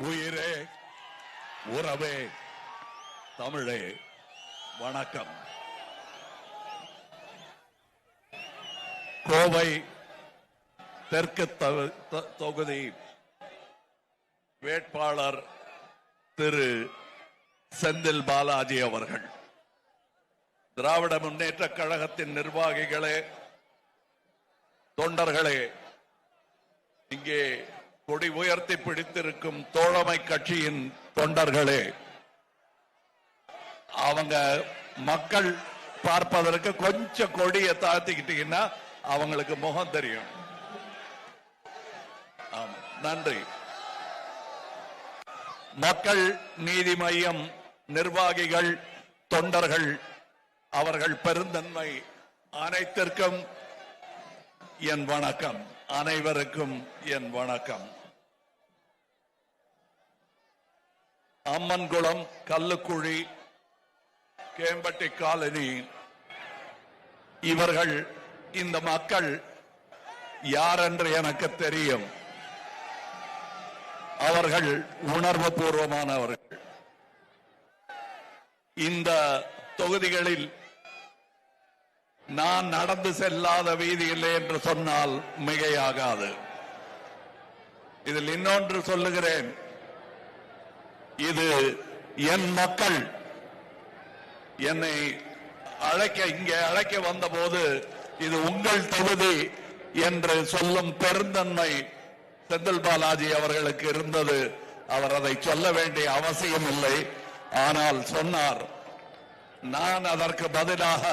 உயிரே உறவே தமிழே வணக்கம். கோவை தெற்கு தொகுதி வேட்பாளர் திரு செந்தில் பாலாஜி அவர்கள், திராவிட முன்னேற்ற கழகத்தின் நிர்வாகிகளே, தொண்டர்களே, இங்கே கொடி உயர்த்தி பிடித்திருக்கும் தோழமை கட்சியின் தொண்டர்களே, அவங்க மக்கள் பார்ப்பதற்கு கொஞ்சம் கொடியை தாழ்த்திக்கிட்டீங்கன்னா அவங்களுக்கு முகம் தெரியும். ஆமா, நன்றி. மக்கள் நீதி மய்யம் நிர்வாகிகள், தொண்டர்கள், அவர்கள் பெருந்தன்மை அனைத்திற்கும் என் வணக்கம். அனைவருக்கும் என் வணக்கம். அம்மன்குளம், கல்லுக்குழி, கேம்பட்டி காலனி, இவர்கள், இந்த மக்கள் யார் என்று எனக்கு தெரியும். அவர்கள் உணர்வு பூர்வமானவர்கள். இந்த தொகுதிகளில் நான் நடந்து செல்லாத வீதி இல்லை என்று சொன்னால் மிகையாகாது. இதில் இன்னொன்று சொல்லுகிறேன், இது என் மக்கள் என்னை இங்கே அழைக்க வந்த போது இது உங்கள் தொகுதி என்று சொல்லும் பெருந்தன்மை செந்தில் பாலாஜி அவர்களுக்கு இருந்தது. அவர் அதை சொல்ல வேண்டிய அவசியம் இல்லை. ஆனால் சொன்னார். நான் அதற்கு பதிலாக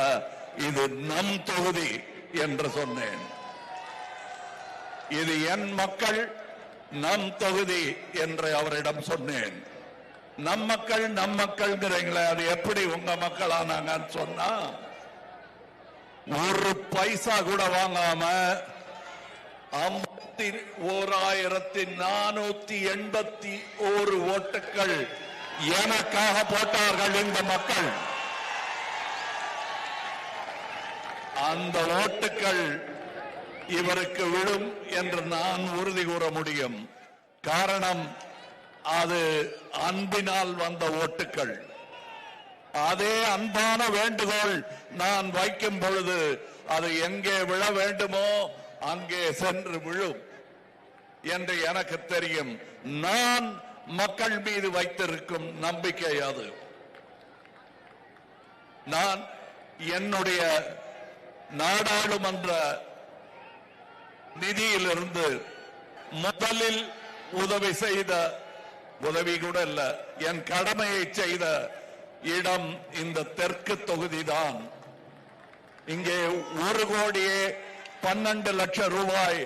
இது நம் தொகுதி என்று சொன்னேன். இது என் மக்கள், நம் தொகுதி என்று அவரிடம் சொன்னேன். நம் மக்கள்ங்கிறீங்களே, அது எப்படி உங்க மக்களானாங்கன்னு சொன்னா, ஒரு பைசா கூட வாங்காம 51,481 ஓட்டுகள் எனக்காக போட்டார்கள் இந்த மக்கள். அந்த ஓட்டுகள் இவருக்கு விழும் என்று நான் உறுதி கூற முடியும். காரணம், அது அன்பினால் வந்த ஓட்டுகள். அதே அன்பான வேண்டுகோள் நான் வைக்கும் பொழுது அது எங்கே விழ வேண்டுமோ அங்கே சென்று விழும் என்று எனக்கு தெரியும். நான் மக்கள் மீது வைத்திருக்கும் நம்பிக்கை அது. நான் என்னுடைய நாடாளுமன்ற நிதியிலிருந்து முதலில் உதவி கூட இல்ல, என் கடமையை செய்த இடம் இந்த தெற்கு தொகுதிதான். இங்கே 1,12,00,000 ரூபாய்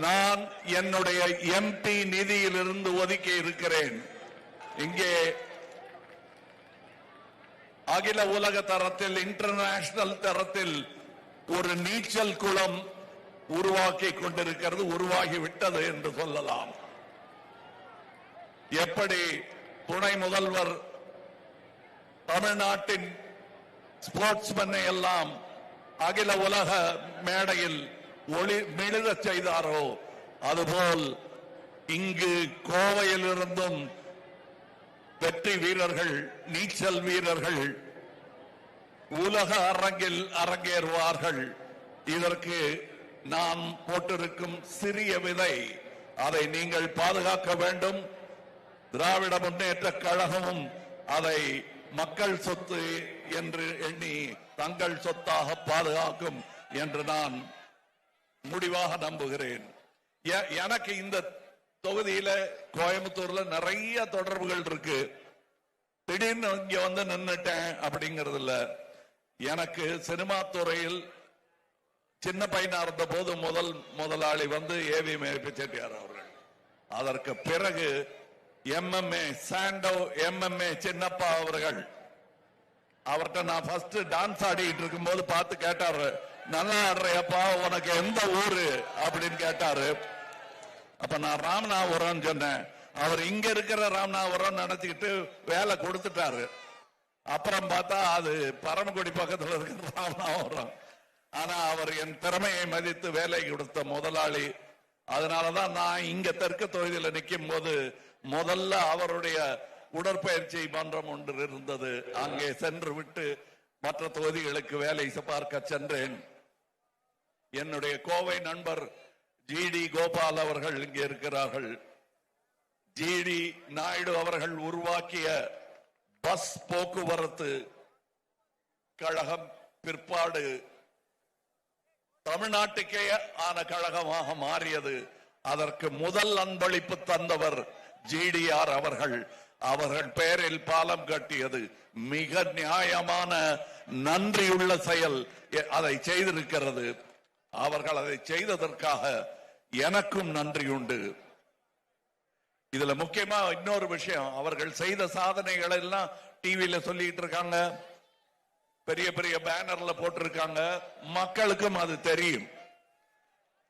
நான் என்னுடைய எம்பி நிதியிலிருந்து ஒதுக்கி இருக்கிறேன். இங்கே அகில உலக தரத்தில், இன்டர்நேஷனல் தரத்தில் ஒரு நீச்சல் குளம் உருவாக்கி கொண்டிருக்கிறது, உருவாகிவிட்டது என்று சொல்லலாம். எப்படி துணை முதல்வர் தமிழ்நாட்டின் ஸ்போர்ட்ஸ்மேனை எல்லாம் அகில உலக மேடையில் மிளிர செய்தாரோ, அதுபோல் இங்கு கோவையில் இருந்தும் வெற்றி வீரர்கள், நீச்சல் வீரர்கள் உலக அரங்கில் அரங்கேறுவார்கள். இதற்கு நான் போட்டிருக்கும் சிறிய விதை, அதை நீங்கள் பாதுகாக்க வேண்டும். திராவிட முன்னேற்ற கழகமும் அதை மக்கள் சொத்து என்று எண்ணி தங்கள் சொத்தாக பாதுகாக்கும் என்று நான் முடிவாக நம்புகிறேன். எனக்கு இந்த தொகுதியில, கோயம்புத்தூர்ல நிறைய தொடர்புகள் இருக்கு. திடீர்னு இங்க வந்து நின்னுட்டேன் அப்படிங்கறது இல்ல. எனக்கு சினிமா துறையில் சின்ன பையனா இருந்த போது முதலாளி வந்து ஏவி மேற்பி செட்டியார் அவர்கள். அதற்கு பிறகு MMA சாண்டோ, MMA சின்னப்பா அவர்கள், அவர்கிட்ட நான் ஃபர்ஸ்ட் டான்ஸ் ஆடிட்டு இருக்கும் போது பார்த்து கேட்டாரு, நல்லா ஆடுறையப்பா, உனக்கு எந்த ஊரு அப்படின்னு கேட்டாரு. அப்ப நான் ராமநாதபுரம் சொன்னேன். அவர் இங்க இருக்கிற ராமநாதபுரம் நினைச்சுக்கிட்டு வேலை கொடுத்துட்டாரு. அப்புறம் பார்த்தா அது பரமக்குடி பக்கத்தில் இருக்கிற ராமநாதபுரம். ஆனா அவர் என் திறமையை மதித்து வேலை கொடுத்த முதலாளி. அதனாலதான் நான் இங்க தெற்கு தொகுதியில் நிற்கும் போது முதல்ல அவருடைய உடற்பயிற்சி மன்றம் ஒன்று இருந்தது. அங்கே சென்று விட்டு மற்ற தொகுதிகளுக்கு வேலை பார்க்க சென்றேன். என்னுடைய கோவை நண்பர் ஜிடி கோபால் அவர்கள் இங்கே இருக்கிறார்கள். ஜிடி நாயுடு அவர்கள் உருவாக்கிய பஸ் போக்குவரத்து கழகம் பிற்பாடு தமிழ்நாட்டுக்கே ஆன கழகமாக மாறியது. அதற்கு முதல் அன்பளிப்பு தந்தவர் ஜிடிஆர் அவர்கள். அவர்கள் பெயரில் பாலம் கட்டியது மிக நியாயமான நன்றியுள்ள செயல். அதை செய்திருக்கிறது. அவர்கள் அதை செய்ததற்காக எனக்கும் நன்றி உண்டு. இதுல முக்கியமா இன்னொரு விஷயம், அவர்கள் செய்த சாதனைகள் எல்லாம் டிவியில சொல்லிட்டு இருக்காங்க, பெரிய பெரிய பேனர்ல போட்டிருக்காங்க. மக்களுக்கும் அது தெரியும்.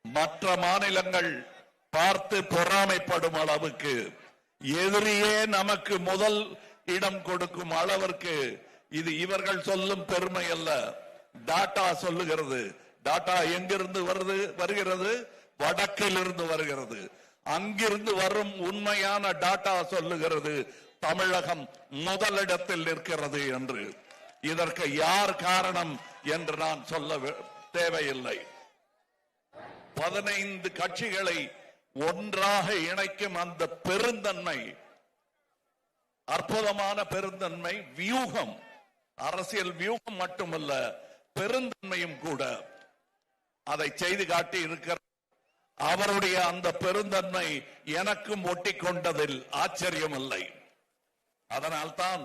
மற்ற மாநிலங்கள் பார்த்து பொறாமைப்படும் அளவுக்கு, எதிரியே நமக்கு முதல் இடம் கொடுக்கும் அளவிற்கு இது இவர்கள் சொல்லும் பெருமை அல்ல, டாடா சொல்லுகிறது. டாடா எங்கிருந்து வருகிறது? வடக்கில் இருந்து வருகிறது. அங்கிருந்து வரும் உண்மையான டாடா சொல்லுகிறது தமிழகம் முதலிடத்தில் நிற்கிறது என்று. இதற்கு யார் காரணம் என்று நான் சொல்ல தேவையில்லை. 15 கட்சிகளை ஒன்றாக இணைக்கும் அந்த பெருந்தன்மை, அற்புதமான பெருந்தன்மை, வியூகம், அரசியல் வியூகம் மட்டுமல்ல, பெருந்தன்மையும் கூட. அதை செய்து காட்டி இருக்கிற அவருடைய அந்த பெருந்தன்மை எனக்கும் ஒட்டி கொண்டதில் ஆச்சரியம் இல்லை. அதனால்தான்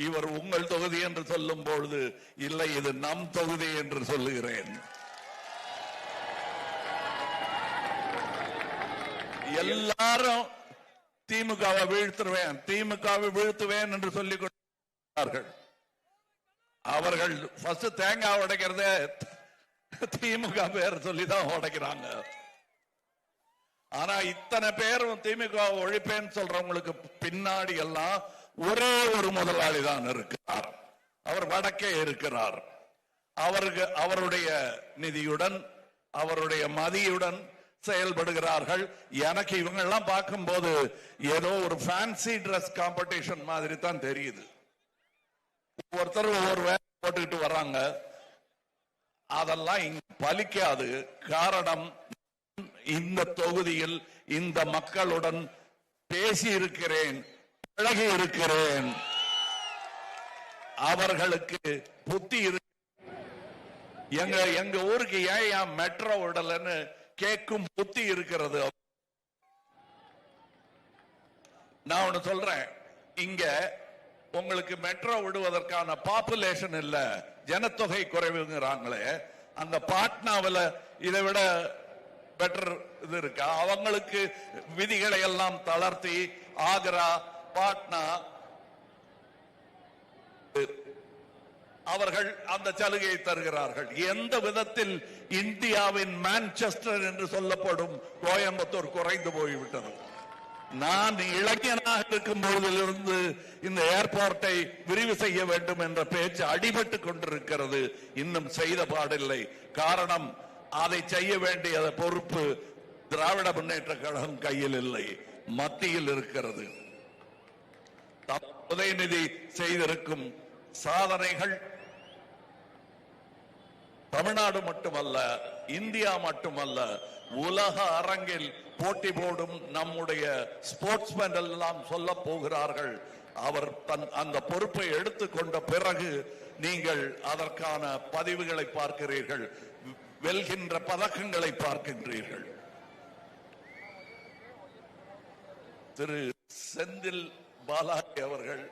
இவர் உங்கள் தொகுதி என்று சொல்லும் பொழுது இல்லை, இது நம் தொகுதி என்று சொல்லுகிறேன். எல்லாரும் திமுகவை வீழ்த்துவேன், திமுகவை வீழ்த்துவேன் என்று சொல்லிக் கொண்டார்கள். அவர்கள் ஃபர்ஸ்ட் தேங்காய் உடைக்கிறதே திமுக பேர் சொல்லிதான் உடைக்கிறாங்க. ஆனா இத்தனை பேரும் திமுக ஒழிப்பேன்னு சொல்றவங்களுக்கு பின்னாடி எல்லாம் ஒரே ஒரு முதலாளி தான் இருக்கிறார். அவர் வடக்கே இருக்கிறார். அவருடைய நிதியுடன், அவருடைய மதியுடன் செயல்படுகிறார்கள். எனக்கு இவங்க எல்லாம் பார்க்கும் போது ஏதோ ஒரு ஃபேன்சி டிரஸ் காம்படிஷன் மாதிரி தான் தெரியுது. ஒவ்வொருத்தர் ஒவ்வொரு வேலை போட்டுக்கிட்டு வர்றாங்க. அதெல்லாம் இங்க பலிக்காது. காரணம், இந்த தொகுதியில் இந்த மக்களுடன் பேசி இருக்கிறேன், பழகி இருக்கிறேன். அவர்களுக்கு புத்தி இருக்கு. எங்க ஊருக்கு ஏன் மெட்ரோ விடலன்னு கேட்கும் புத்தி இருக்கிறது. நான் ஒண்ணு சொல்றேன், இங்க உங்களுக்கு மெட்ரோ விடுவதற்கான பாப்புலேஷன் இல்ல, ஜனத்தொகை குறைவுங்கிறாங்களே. அந்த பாட்னாவில் இதை விட பெட்டர் இது இருக்கா? அவங்களுக்கு விதிகளை எல்லாம் தளர்த்தி ஆக்ரா, பாட்னா அவர்கள் அந்த சலுகையை தருகிறார்கள். எந்த விதத்தில் இந்தியாவின் மான்செஸ்டர் என்று சொல்லப்படும் கோயம்புத்தூர் குறைந்து போய்விட்டது. நான் இளைஞனாக இருக்கும் பொழுதிலிருந்து இந்த ஏர்போர்ட்டை விரிவு செய்ய வேண்டும் என்ற பேச்சு அடிபட்டு கொண்டிருக்கிறது. இன்னும் செய்த பாடில்லை. காரணம், அதை செய்ய வேண்டிய பொறுப்பு திராவிட முன்னேற்ற கழகம் கையில் இல்லை, மத்தியில் இருக்கிறது. உதயநிதி செய்திருக்கும் சாதனைகள் தமிழ்நாடு மட்டுமல்ல, இந்தியா மட்டுமல்ல, உலக அரங்கில் போட்டி போடும் நம்முடைய ஸ்போர்ட்ஸ்மேன் எல்லாம் சொல்ல போகிறார்கள். அவர் அந்த பொறுப்பை எடுத்துக்கொண்ட பிறகு நீங்கள் அதற்கான பதிவுகளை பார்க்கிறீர்கள், வெல்கின்ற பதக்கங்களை பார்க்கின்றீர்கள். திரு செந்தில் பாலாஜி அவர்கள்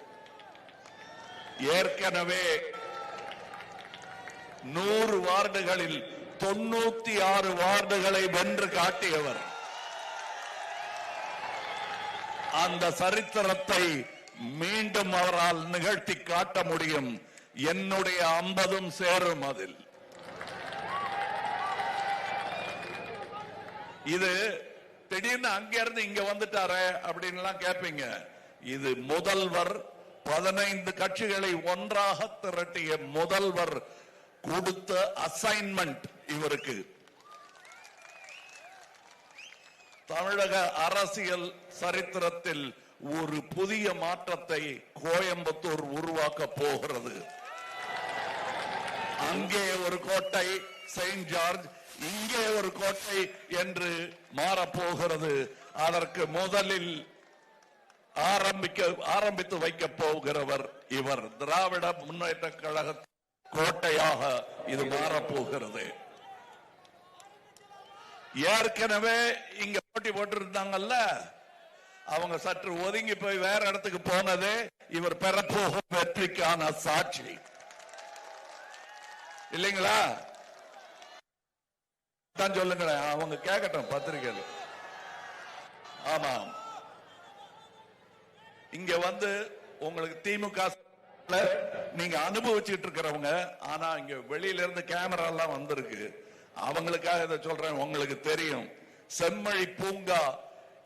ஏற்கனவே 100 வார்டுகளில் 96 வார்டுகளை வென்று காட்டியவர். அந்த சரித்திரத்தை மீண்டும் அவரால் நிகழ்த்தி காட்ட முடியும். என்னுடைய 50 சேரும் அதில். இது திடீர்னு அங்கிருந்து இங்க வந்துட்டாரே அப்படின்னு கேட்பீங்க. இது முதல்வர் 15 கட்சிகளை ஒன்றாக திரட்டிய முதல்வர் கொடுத்த அசைன்மெண்ட் இவருக்கு. தமிழக அரசியல் சரித்திரத்தில் ஒரு புதிய மாற்றத்தை கோயம்புத்தூர் உருவாக்க போகிறது. அங்கே ஒரு கோட்டை செயின்ட் ஜார்ஜ், இங்கே ஒரு கோட்டை என்று மாறப்போகிறது. அதற்கு முதலில் ஆரம்பித்து வைக்க போகிறவர் இவர். திராவிட முன்னேற்ற கழக கோட்டையாக இது மாறப்போகிறது. ஏற்கனவே இங்க போட்டி போட்டு இருந்தாங்கல்ல, அவங்க சற்று ஒதுங்கி போய் வேற இடத்துக்கு போனதே இவர் பெறப்போகும் வெற்றிக்கான சாட்சி இல்லைங்களா? தான் சொல்லுங்களேன், அவங்க கேட்கட்டும் பத்திரிகையில். ஆமா, இங்க வந்து உங்களுக்கு திமுக நீங்க அனுபவிச்சுட்டு இருக்கிறவங்க, ஆனா இங்க வெளியில இருந்து கேமரா எல்லாம் வந்திருக்கு, அவங்களுக்காக இதை சொல்றேன். உங்களுக்கு தெரியும், செம்மொழி பூங்கா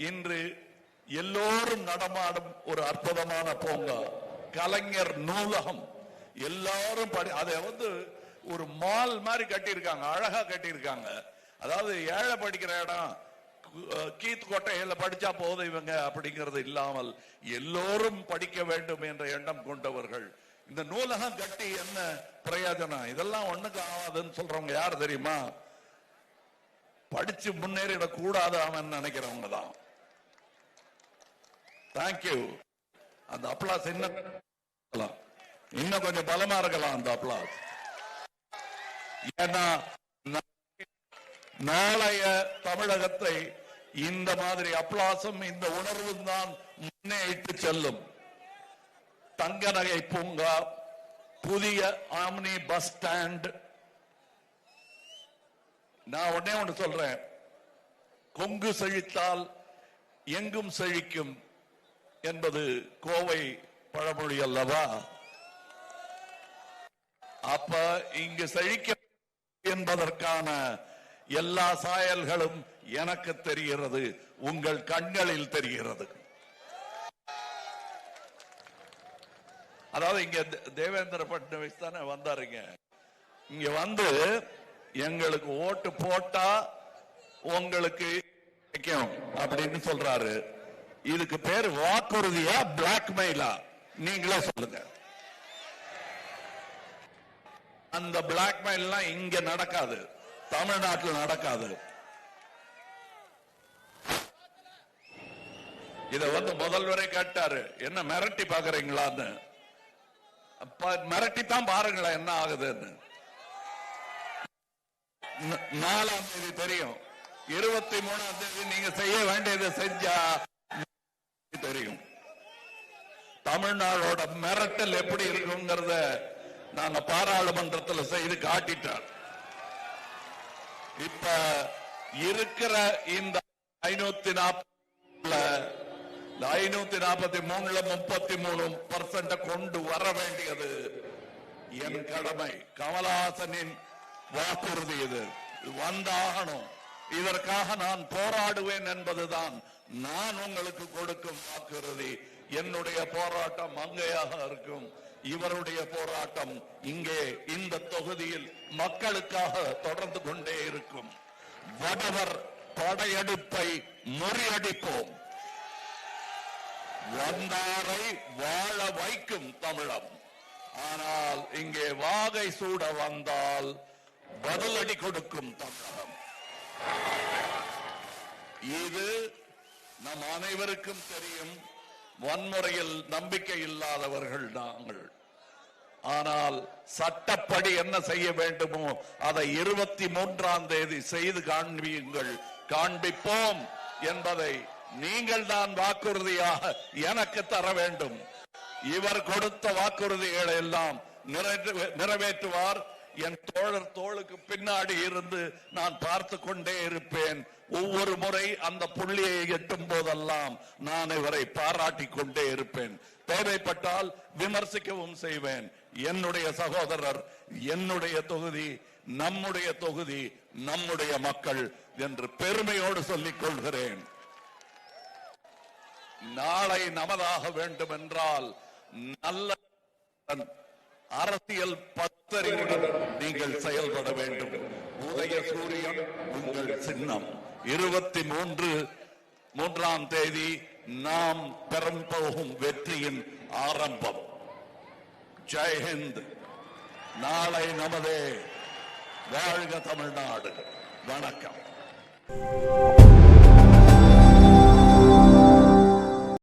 இன்று எல்லோரும் நடமாடும் ஒரு அற்புதமான பூங்கா, கலைஞர் நூலகம், எல்லாரும் அதை வந்து ஒரு மால் மாதிரி கட்டியிருக்காங்க, அழகா கட்டியிருக்காங்க. அதாவது ஏழை படிக்கிற இடம், கீத் கோட்டையில படிச்சா போதும் இவங்க அப்படிங்கிறது இல்லாமல் எல்லோரும் படிக்க வேண்டும் என்ற எண்ணம் கொண்டவர்கள். இந்த நூலகம் கட்டி என்ன பிரயோஜனம்? இதெல்லாம் ஒண்ணுக்கு ஆகாதுன்னு சொல்றவங்க யார் தெரியுமா? படிச்சு முன்னேறிடக் கூடாது அவன் நினைக்கிறவங்க தான். தேங்க்யூ. அந்த அப்ளாஸ் இன்னும் கொஞ்சம் பலமா இருக்கலாம் அந்த அப்ளாஸ். ஏன்னா நாளைய தமிழகத்தை இந்த மாதிரி அப்ளாசும் இந்த உணர்வும் தான் முன்னே இட்டு செல்லும். தங்க நகை பூங்கா, புதிய ஆம்னி பஸ் ஸ்டாண்ட். நான் ஒன்னே ஒன்று சொல்றேன், கொங்கு செழித்தால் எங்கும் செழிக்கும் என்பது கோவை பழமொழி அல்லவா? அப்ப இங்கு செழிக்க என்பதற்கான எல்லா சாயல்களும் எனக்கு தெரிகிறது, உங்கள் கண்களில் தெரிகிறது. அதாவது இங்க தேவேந்திர பட்னவிஸ் தானே வந்தாருங்க, இங்க வந்து எங்களுக்கு ஓட்டு போட்டா உங்களுக்கு அப்படின்னு சொல்றாரு. இதுக்கு பேர் வாக்குறுதியா பிளாக்மெயிலா? நீங்களே சொல்லுங்க. அந்த பிளாக்மெயில் இங்க நடக்காது, தமிழ்நாட்டில் நடக்காது. இத வந்து முதல்வரே கேட்டாரு, என்ன மிரட்டி பாக்குறீங்களான்னு. மிரட்டித்தான் பாருங்களேன் என்ன ஆகுதுன்னு. 4ஆம் தேதி தெரியும், 23ஆம் தேதி நீங்க செய்ய வேண்டியதை செஞ்சா தெரியும். தமிழ்நாடோட மிரட்டல் எப்படி இருக்குங்கிறத நாங்க பாராளுமன்றத்தில் செய்து காட்டிட்டார். இப்ப இருக்கிற இந்த 543ல 33% கொண்டு வர வேண்டியது என் கடமை. கமலஹாசனின் வாக்குறுதி இது வந்தாகணும். இதற்காக நான் போராடுவேன் என்பதுதான் நான் உங்களுக்கு கொடுக்கும் வாக்குறுதி. என்னுடைய போராட்டம் அங்கேயாக இருக்கும், இவருடைய போராட்டம் இங்கே இந்த தொகுதியில் மக்களுக்காக தொடர்ந்து கொண்டே இருக்கும். வடவர் படையெடுப்பை முறியடிப்போம். வந்தாரை வாழ வைக்கும் தமிழம். ஆனால் இங்கே வாகை சூட வந்தால் பதிலடி கொடுக்கும் தமிழகம். இது நம் அனைவருக்கும் தெரியும். வன்முறையில் நம்பிக்கை இல்லாதவர்கள் நாங்கள். ஆனால் சட்டப்படி என்ன செய்ய வேண்டுமோ அதை 23ஆம் தேதி செய்து காண்பியுங்கள், காண்பிப்போம் என்பதை நீங்கள் தான் வாக்குறுதியாக எனக்கு தர வேண்டும். இவர் கொடுத்த வாக்குறுதிகளை எல்லாம் நிறைவேற்றுவார். என் தோழர் தோளுக்கு பின்னாடி இருந்து நான் பார்த்து கொண்டே இருப்பேன். ஒவ்வொரு முறை அந்த புள்ளியை எட்டும் போதெல்லாம் நான் இவரை பாராட்டி கொண்டே இருப்பேன். தேவைப்பட்டால் விமர்சிக்கவும் செய்வேன். என்னுடைய சகோதரர், என்னுடைய தொகுதி, நம்முடைய தொகுதி, நம்முடைய மக்கள் என்று பெருமையோடு சொல்லிக் கொள்கிறேன். நாளை நமதாக வேண்டும் என்றால் நல்ல அரசியல் பத்தறிவுடன் நீங்கள் செயல்பட வேண்டும். உதய சூரியன் உங்கள் சின்னம். 23ஆம் தேதி நாம் பெறும் போகும் வெற்றியின் ஆரம்பம். ஜெய்ஹிந்த். நாளை நமதே. வாழ்க தமிழ்நாடு. வணக்கம்.